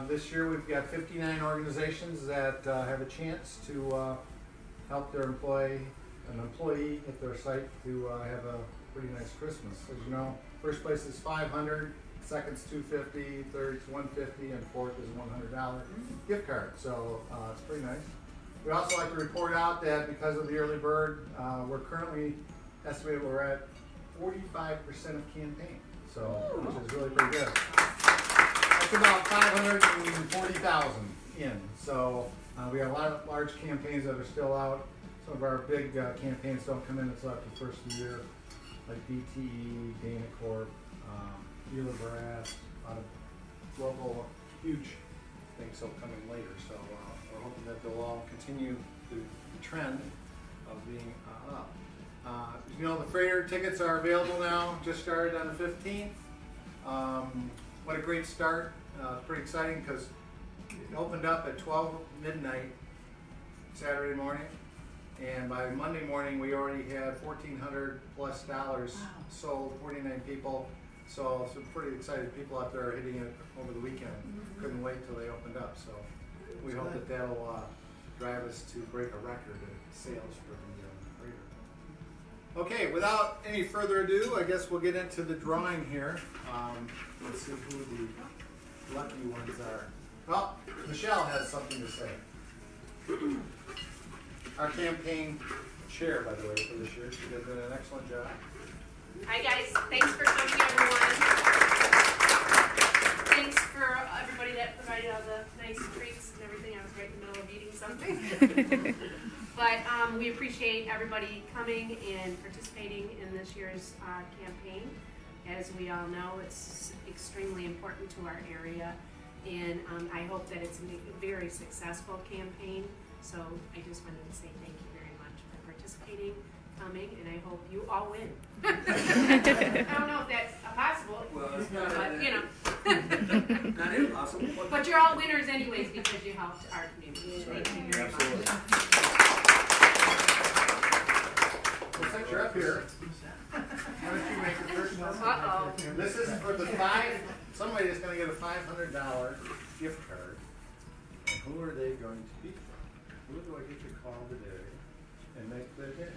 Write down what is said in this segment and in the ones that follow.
This year we've got 59 organizations that have a chance to help their employee at their site to have a pretty nice Christmas. As you know, first place is $500, second's $250, third's $150, and fourth is a $100 gift card. So it's pretty nice. We also like to report out that because of the early bird, we're currently estimated we're at 45% of campaign. So which is really pretty good. That's about 540,000 in. So we have a lot of large campaigns that are still out. Some of our big campaigns don't come in until after the first of the year, like BTE, Dana Corp, Wheeler Brass, a lot of local huge things will come in later. So we're hoping that they'll all continue the trend of being up. You know, the freighter tickets are available now, just started on the 15th. What a great start. It's pretty exciting because it opened up at 12 midnight Saturday morning, and by Monday morning we already had $1,400+ sold, 49 people. So some pretty excited people out there hitting it over the weekend. Couldn't wait till they opened up. So we hope that that'll drive us to break a record of sales for the freighter. Okay, without any further ado, I guess we'll get into the drawing here. Let's see who the lucky ones are. Well, Michelle has something to say. Our campaign chair, by the way, for this year. She did an excellent job. Hi guys, thanks for coming everyone. Thanks for everybody that provided all the nice treats and everything. I was right in the middle of eating something. But we appreciate everybody coming and participating in this year's campaign. As we all know, it's extremely important to our area, and I hope that it's a very successful campaign. So I just wanted to say thank you very much for participating, coming, and I hope you all win. I don't know if that's possible, well, it's not, but you know. not impossible. But you're all winners anyways because you helped our community. Right. Thank you very Absolutely. much. Well, since you're up here, why don't you make your first one? Uh-oh. This is for the somebody is going to get a $500 gift card. And who are they going to be from? Who do I get to call today and make their day?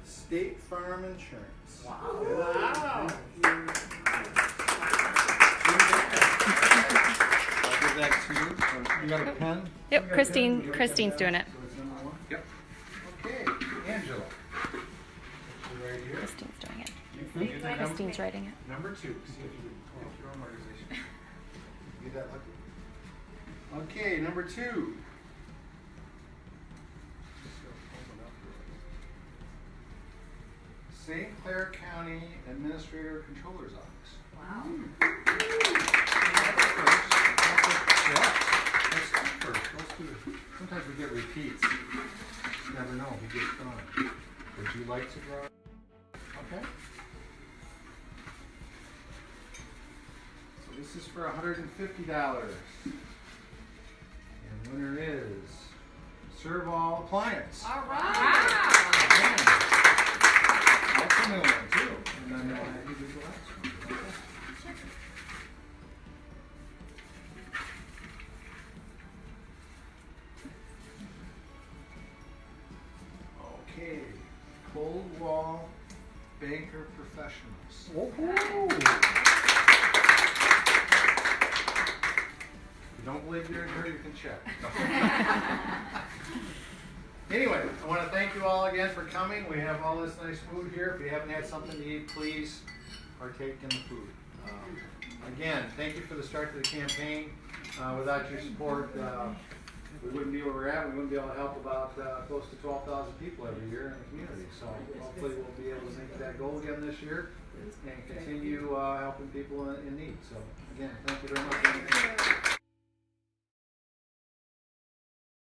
State Farm Insurance. Wow. Wow. I'll give that to you. You got a pen? Yep, Christine's doing it. Yep. Okay, Angela. You're right here. Christine's doing it. You get that Christine's writing it. number 2. See if you can pull up your own organization. Get that lucky. Okay, number 2. St. Clair County Administrator Controller's Office. Wow. Let's do first. Let's do it. Sometimes we get repeats. You never know who gets drawn. Would you like to draw? Okay. So this is for $150. And winner is Serve All Appliance. All right. Man. That's a new one too. And then you do the last one. Okay. Cold Wall Banker Professionals. If you don't believe you're in here, you can check. Anyway, I want to thank you all again for coming. We have all this nice food here. If you haven't had something to eat, please partake in the food. Again, thank you for the start to the campaign. Without your support, we wouldn't be where we're at. We wouldn't be able to help about close to 12,000 people every year in the community. So hopefully we'll be able to make that goal again this year and continue helping people in need. So again, thank you very much.